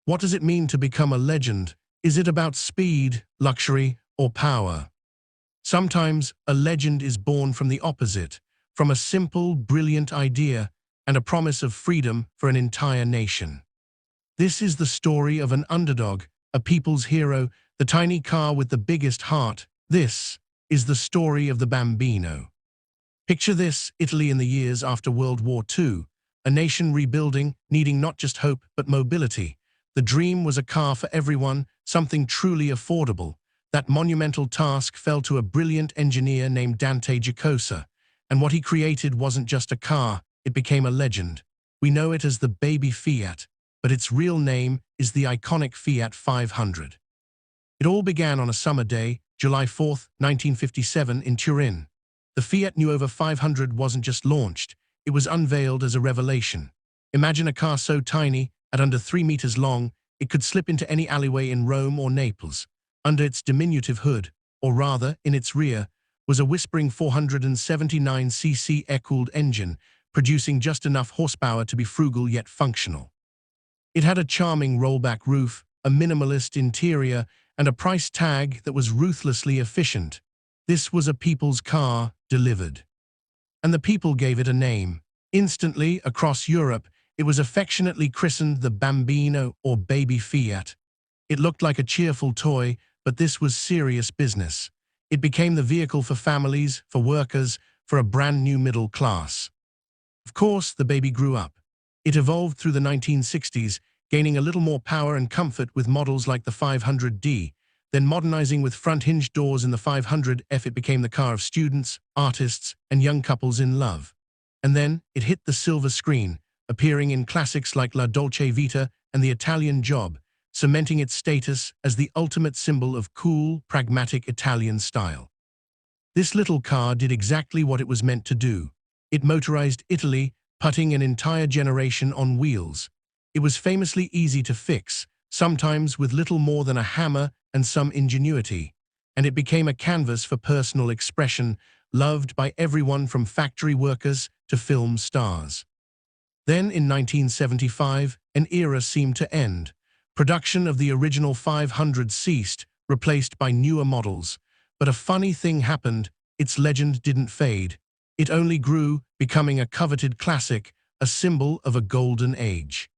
What does it mean to become a legend? Is it about speed, luxury, or power? Sometimes a legend is born from the opposite, from a simple, brilliant idea and a promise of freedom for an entire nation. This is the story of an underdog, a people's hero, the tiny car with the biggest heart. This is the story of the Bambino. Picture this: Italy in the years after World War II, a nation rebuilding, needing not just hope but mobility. The dream was a car for everyone, something truly affordable. That monumental task fell to a brilliant engineer named Dante Giacosa, and what he created wasn't just a car, it became a legend. We know it as the baby Fiat, but its real name is the iconic Fiat 500. It all began on a summer day, July 4, 1957, in Turin. The Fiat Nuova 500 wasn't just launched, it was unveiled as a revelation. Imagine a car so tiny, at under 3 meters long, it could slip into any alleyway in Rome or Naples. Under its diminutive hood, or rather, in its rear, was a whispering 479cc air-cooled engine, producing just enough horsepower to be frugal yet functional. It had a charming rollback roof, a minimalist interior, and a price tag that was ruthlessly efficient. This was a people's car, delivered. And the people gave it a name. Instantly, across Europe, it was affectionately christened the Bambino, or Baby Fiat. It looked like a cheerful toy, but this was serious business. It became the vehicle for families, for workers, for a brand new middle class. Of course, the baby grew up. It evolved through the 1960s, gaining a little more power and comfort with models like the 500D, then modernizing with front-hinged doors in the 500F. It became the car of students, artists, and young couples in love. And then it hit the silver screen, appearing in classics like La Dolce Vita and The Italian Job, cementing its status as the ultimate symbol of cool, pragmatic Italian style. This little car did exactly what it was meant to do. It motorized Italy, putting an entire generation on wheels. It was famously easy to fix, sometimes with little more than a hammer and some ingenuity, and it became a canvas for personal expression, loved by everyone from factory workers to film stars. Then, in 1975, an era seemed to end. Production of the original 500 ceased, replaced by newer models. But a funny thing happened: its legend didn't fade. It only grew, becoming a coveted classic, a symbol of a golden age.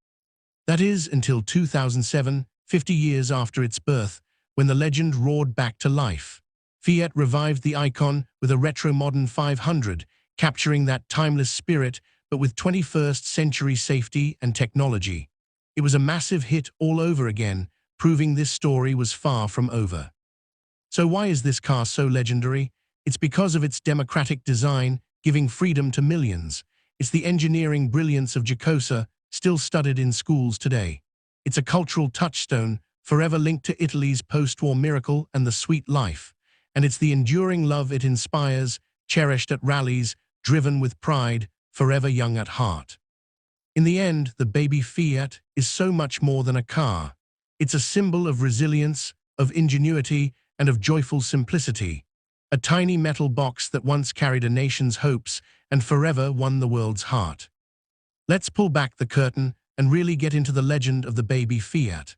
That is, until 2007, 50 years after its birth, when the legend roared back to life. Fiat revived the icon with a retro-modern 500, capturing that timeless spirit, but with 21st century safety and technology. It was a massive hit all over again, proving this story was far from over. So why is this car so legendary? It's because of its democratic design, giving freedom to millions. It's the engineering brilliance of Giacosa, still studied in schools today. It's a cultural touchstone, forever linked to Italy's post-war miracle and the sweet life. And it's the enduring love it inspires, cherished at rallies, driven with pride, forever young at heart. In the end, the baby Fiat is so much more than a car. It's a symbol of resilience, of ingenuity, and of joyful simplicity. A tiny metal box that once carried a nation's hopes and forever won the world's heart. Let's pull back the curtain and really get into the legend of the baby Fiat.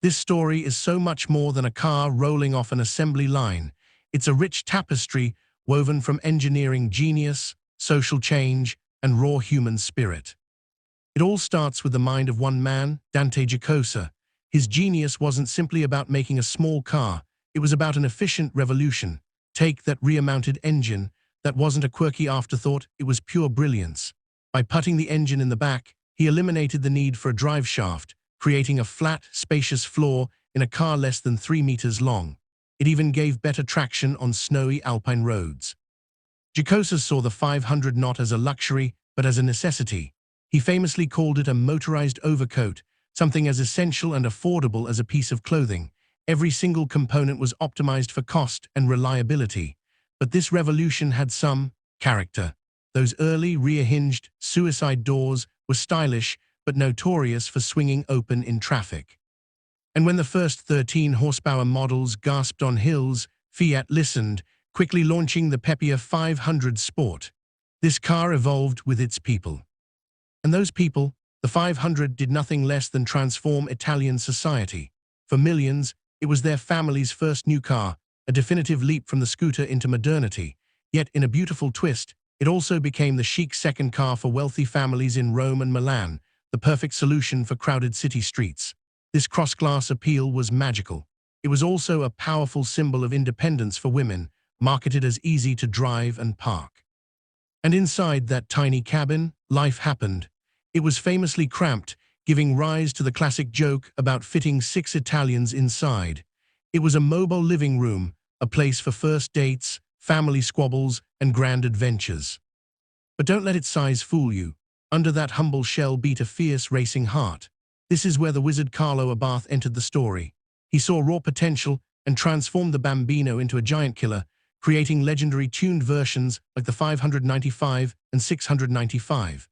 This story is so much more than a car rolling off an assembly line. It's a rich tapestry woven from engineering genius, social change, and raw human spirit. It all starts with the mind of one man, Dante Giacosa. His genius wasn't simply about making a small car, it was about an efficient revolution. Take that rear-mounted engine. That wasn't a quirky afterthought, it was pure brilliance. By putting the engine in the back, he eliminated the need for a drive shaft, creating a flat, spacious floor in a car less than 3 meters long. It even gave better traction on snowy alpine roads. Giacosa saw the 500 not as a luxury, but as a necessity. He famously called it a motorized overcoat, something as essential and affordable as a piece of clothing. Every single component was optimized for cost and reliability. But this revolution had some character. Those early rear-hinged, suicide doors were stylish, but notorious for swinging open in traffic. And when the first 13-horsepower models gasped on hills, Fiat listened, quickly launching the peppier 500 Sport. This car evolved with its people. And those people, The 500 did nothing less than transform Italian society. For millions, it was their family's first new car, a definitive leap from the scooter into modernity. Yet, in a beautiful twist, it also became the chic second car for wealthy families in Rome and Milan, the perfect solution for crowded city streets. This cross-glass appeal was magical. It was also a powerful symbol of independence for women, marketed as easy to drive and park. And inside that tiny cabin, life happened. It was famously cramped, giving rise to the classic joke about fitting 6 Italians inside. It was a mobile living room, a place for first dates, family squabbles, and grand adventures. But don't let its size fool you. Under that humble shell beat a fierce racing heart. This is where the wizard Carlo Abarth entered the story. He saw raw potential and transformed the Bambino into a giant killer, creating legendary tuned versions like the 595 and 695.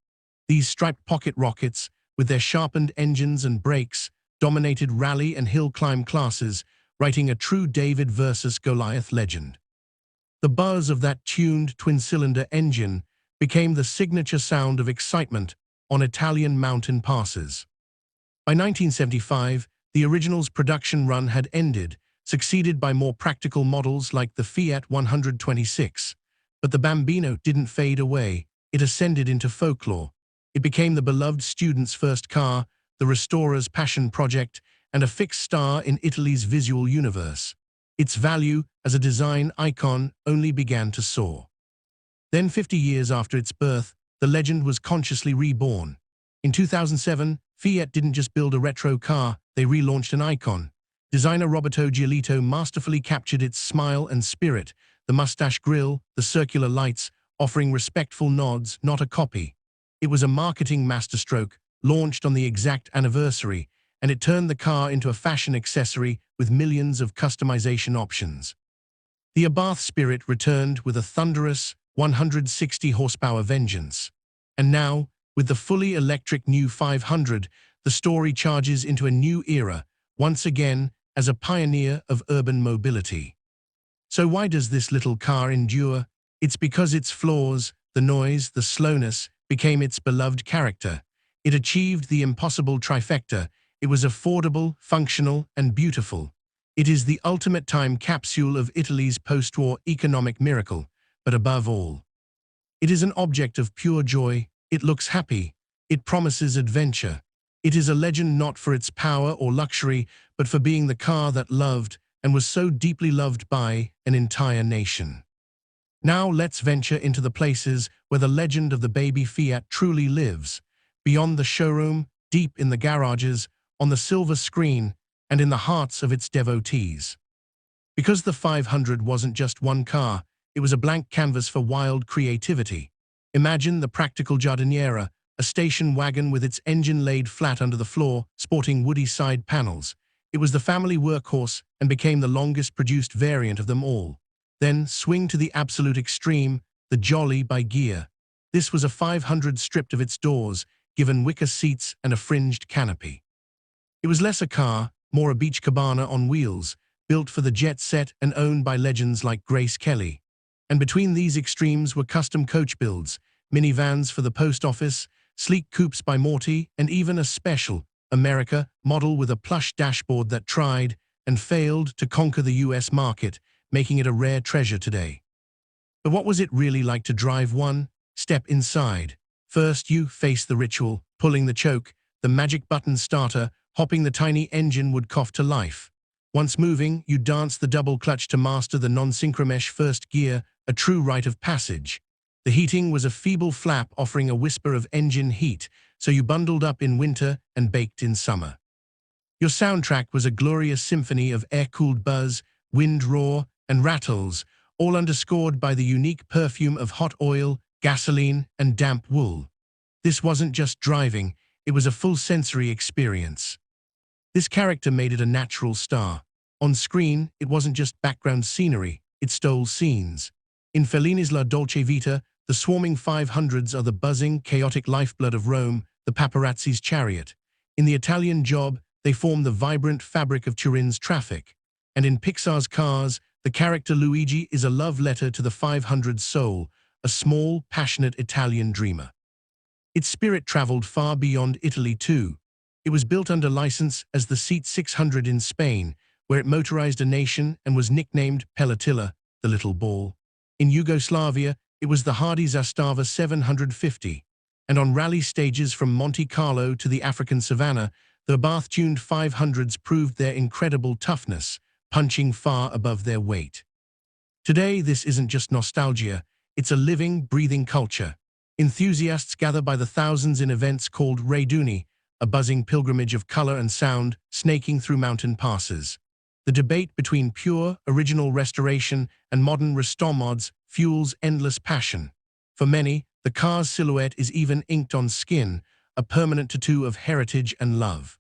These striped pocket rockets, with their sharpened engines and brakes, dominated rally and hill climb classes, writing a true David versus Goliath legend. The buzz of that tuned twin-cylinder engine became the signature sound of excitement on Italian mountain passes. By 1975, the original's production run had ended, succeeded by more practical models like the Fiat 126. But the Bambino didn't fade away. It ascended into folklore. It became the beloved student's first car, the restorer's passion project, and a fixed star in Italy's visual universe. Its value as a design icon only began to soar. Then, 50 years after its birth, the legend was consciously reborn. In 2007, Fiat didn't just build a retro car, they relaunched an icon. Designer Roberto Giolito masterfully captured its smile and spirit, the mustache grille, the circular lights, offering respectful nods, not a copy. It was a marketing masterstroke, launched on the exact anniversary, and it turned the car into a fashion accessory with millions of customization options. The Abarth spirit returned with a thunderous 160 horsepower vengeance. And now, with the fully electric new 500, the story charges into a new era, once again as a pioneer of urban mobility. So why does this little car endure? It's because its flaws, the noise, the slowness, became its beloved character. It achieved the impossible trifecta. It was affordable, functional, and beautiful. It is the ultimate time capsule of Italy's post-war economic miracle. But above all, it is an object of pure joy. It looks happy. It promises adventure. It is a legend not for its power or luxury, but for being the car that loved and was so deeply loved by an entire nation. Now let's venture into the places where the legend of the baby Fiat truly lives, beyond the showroom, deep in the garages, on the silver screen, and in the hearts of its devotees. Because the 500 wasn't just one car, it was a blank canvas for wild creativity. Imagine the practical giardiniera, a station wagon with its engine laid flat under the floor, sporting woody side panels. It was the family workhorse and became the longest produced variant of them all. Then swing to the absolute extreme, the Jolly by Ghia. This was a 500 stripped of its doors, given wicker seats and a fringed canopy. It was less a car, more a beach cabana on wheels, built for the jet set and owned by legends like Grace Kelly. And between these extremes were custom coach builds, minivans for the post office, sleek coupes by Morty, and even a special, America, model with a plush dashboard that tried and failed to conquer the US market, making it a rare treasure today. But what was it really like to drive one? Step inside. First, you face the ritual, pulling the choke, the magic button starter, hopping the tiny engine would cough to life. Once moving, you dance the double clutch to master the non-synchromesh first gear, a true rite of passage. The heating was a feeble flap offering a whisper of engine heat, so you bundled up in winter and baked in summer. Your soundtrack was a glorious symphony of air-cooled buzz, wind roar, and rattles, all underscored by the unique perfume of hot oil, gasoline, and damp wool. This wasn't just driving, it was a full sensory experience. This character made it a natural star. On screen, it wasn't just background scenery, it stole scenes. In Fellini's La Dolce Vita, the swarming 500s are the buzzing, chaotic lifeblood of Rome, the paparazzi's chariot. In The Italian Job, they form the vibrant fabric of Turin's traffic. And in Pixar's Cars, the character Luigi is a love letter to the 500's soul, a small, passionate Italian dreamer. Its spirit traveled far beyond Italy too. It was built under license as the Seat 600 in Spain, where it motorized a nation and was nicknamed Pelotilla, the little ball. In Yugoslavia, it was the hardy Zastava 750. And on rally stages from Monte Carlo to the African savannah, the Bath-tuned 500s proved their incredible toughness, punching far above their weight. Today, this isn't just nostalgia, it's a living, breathing culture. Enthusiasts gather by the thousands in events called Raiduni, a buzzing pilgrimage of color and sound snaking through mountain passes. The debate between pure, original restoration and modern restore mods fuels endless passion. For many, the car's silhouette is even inked on skin, a permanent tattoo of heritage and love.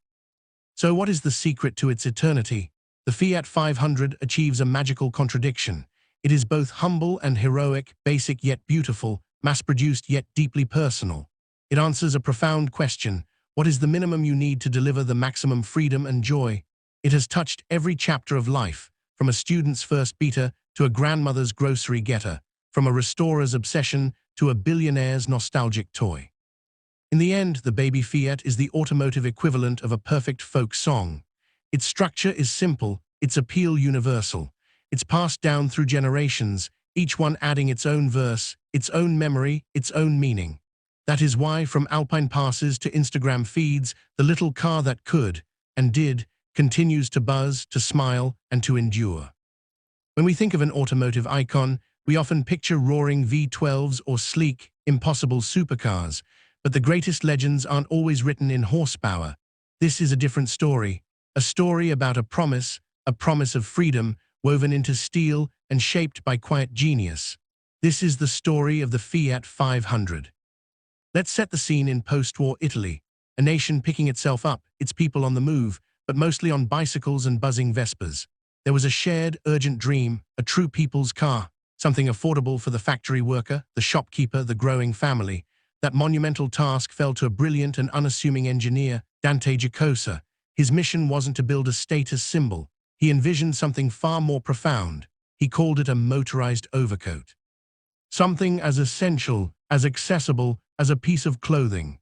So what is the secret to its eternity? The Fiat 500 achieves a magical contradiction. It is both humble and heroic, basic yet beautiful, mass-produced yet deeply personal. It answers a profound question: what is the minimum you need to deliver the maximum freedom and joy? It has touched every chapter of life, from a student's first beta to a grandmother's grocery getter, from a restorer's obsession to a billionaire's nostalgic toy. In the end, the baby Fiat is the automotive equivalent of a perfect folk song. Its structure is simple, its appeal universal. It's passed down through generations, each one adding its own verse, its own memory, its own meaning. That is why, from Alpine passes to Instagram feeds, the little car that could, and did, continues to buzz, to smile, and to endure. When we think of an automotive icon, we often picture roaring V12s or sleek, impossible supercars, but the greatest legends aren't always written in horsepower. This is a different story, a story about a promise of freedom woven into steel and shaped by quiet genius. This is the story of the Fiat 500. Let's set the scene in post-war Italy, a nation picking itself up, its people on the move, but mostly on bicycles and buzzing Vespas. There was a shared, urgent dream, a true people's car, something affordable for the factory worker, the shopkeeper, the growing family. That monumental task fell to a brilliant and unassuming engineer, Dante Giacosa. His mission wasn't to build a status symbol. He envisioned something far more profound. He called it a motorized overcoat. Something as essential, as accessible, as a piece of clothing.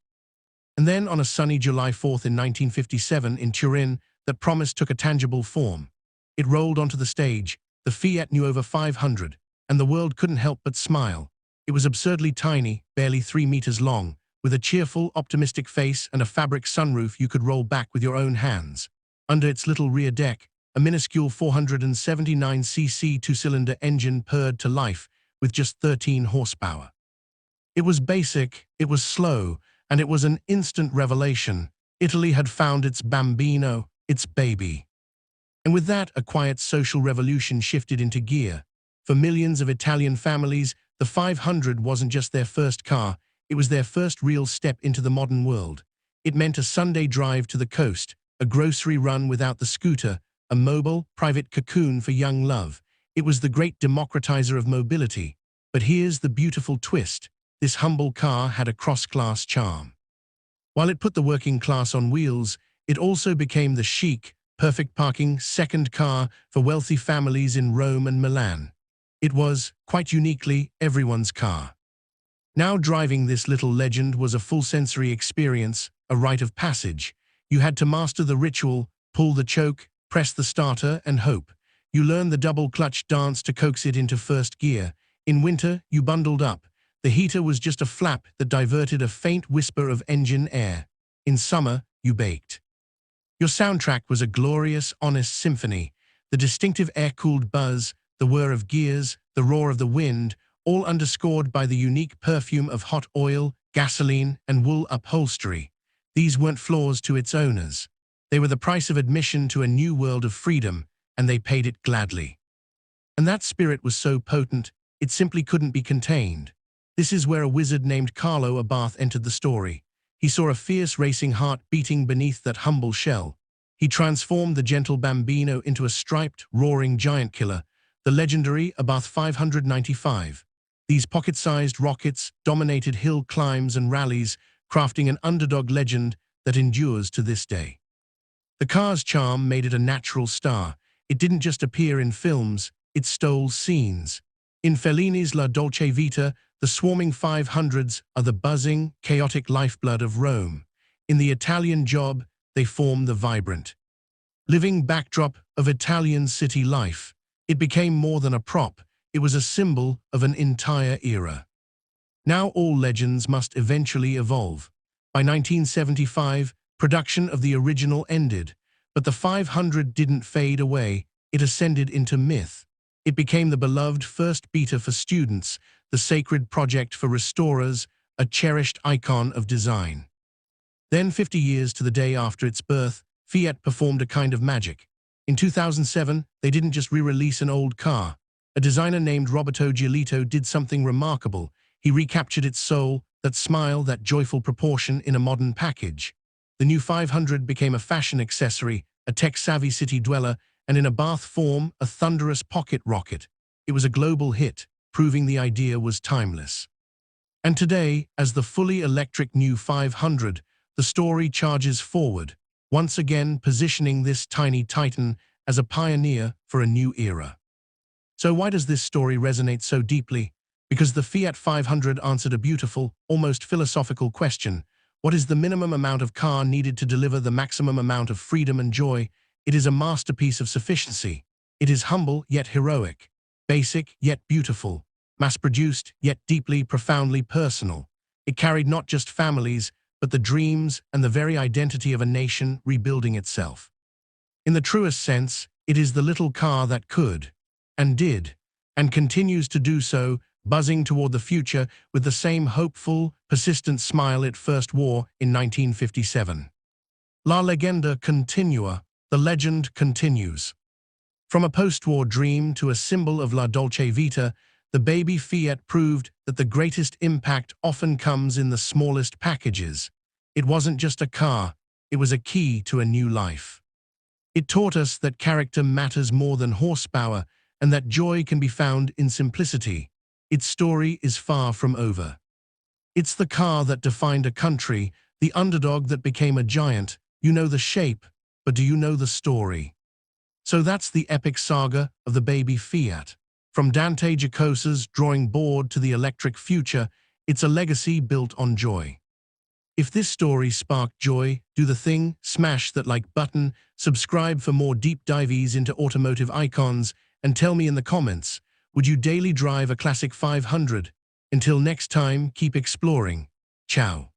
And then, on a sunny July 4th in 1957 in Turin, that promise took a tangible form. It rolled onto the stage, the Fiat Nuova 500, and the world couldn't help but smile. It was absurdly tiny, barely 3 meters long, with a cheerful, optimistic face and a fabric sunroof you could roll back with your own hands. Under its little rear deck, a minuscule 479cc two-cylinder engine purred to life with just 13 horsepower. It was basic, it was slow, and it was an instant revelation. Italy had found its bambino, its baby. And with that, a quiet social revolution shifted into gear. For millions of Italian families, the 500 wasn't just their first car, it was their first real step into the modern world. It meant a Sunday drive to the coast, a grocery run without the scooter, a mobile, private cocoon for young love. It was the great democratizer of mobility. But here's the beautiful twist. This humble car had a cross-class charm. While it put the working class on wheels, it also became the chic, perfect parking second car for wealthy families in Rome and Milan. It was, quite uniquely, everyone's car. Now driving this little legend was a full sensory experience, a rite of passage. You had to master the ritual, pull the choke, press the starter, and hope. You learned the double-clutch dance to coax it into first gear. In winter, you bundled up. The heater was just a flap that diverted a faint whisper of engine air. In summer, you baked. Your soundtrack was a glorious, honest symphony. The distinctive air-cooled buzz, the whir of gears, the roar of the wind, all underscored by the unique perfume of hot oil, gasoline, and wool upholstery. These weren't flaws to its owners. They were the price of admission to a new world of freedom, and they paid it gladly. And that spirit was so potent, it simply couldn't be contained. This is where a wizard named Carlo Abarth entered the story. He saw a fierce racing heart beating beneath that humble shell. He transformed the gentle bambino into a striped, roaring giant killer, the legendary Abarth 595. These pocket-sized rockets dominated hill climbs and rallies, crafting an underdog legend that endures to this day. The car's charm made it a natural star. It didn't just appear in films, it stole scenes. In Fellini's La Dolce Vita, The swarming 500s are the buzzing, chaotic lifeblood of Rome. In the Italian job, they form the vibrant, living backdrop of Italian city life. It became more than a prop, it was a symbol of an entire era. Now all legends must eventually evolve. By 1975, production of the original ended, but the 500 didn't fade away, it ascended into myth. It became the beloved first beta for students, the sacred project for restorers, a cherished icon of design. Then 50 years to the day after its birth, Fiat performed a kind of magic. In 2007, they didn't just re-release an old car. A designer named Roberto Giolito did something remarkable. He recaptured its soul, that smile, that joyful proportion in a modern package. The new 500 became a fashion accessory, a tech-savvy city dweller, and in a bath form, a thunderous pocket rocket. It was a global hit, proving the idea was timeless. And today, as the fully electric new 500, the story charges forward, once again positioning this tiny titan as a pioneer for a new era. So why does this story resonate so deeply? Because the Fiat 500 answered a beautiful, almost philosophical question. What is the minimum amount of car needed to deliver the maximum amount of freedom and joy? It is a masterpiece of sufficiency. It is humble yet heroic, basic yet beautiful, mass-produced yet deeply, profoundly personal. It carried not just families, but the dreams and the very identity of a nation rebuilding itself. In the truest sense, it is the little car that could, and did, and continues to do so, buzzing toward the future with the same hopeful, persistent smile it first wore in 1957. La legenda continua, the legend continues. From a post-war dream to a symbol of la dolce vita, the baby Fiat proved that the greatest impact often comes in the smallest packages. It wasn't just a car, it was a key to a new life. It taught us that character matters more than horsepower and that joy can be found in simplicity. Its story is far from over. It's the car that defined a country, the underdog that became a giant. You know the shape, but do you know the story? So that's the epic saga of the baby Fiat. From Dante Giacosa's drawing board to the electric future, it's a legacy built on joy. If this story sparked joy, do the thing, smash that like button, subscribe for more deep dives into automotive icons, and tell me in the comments, would you daily drive a classic 500? Until next time, keep exploring. Ciao.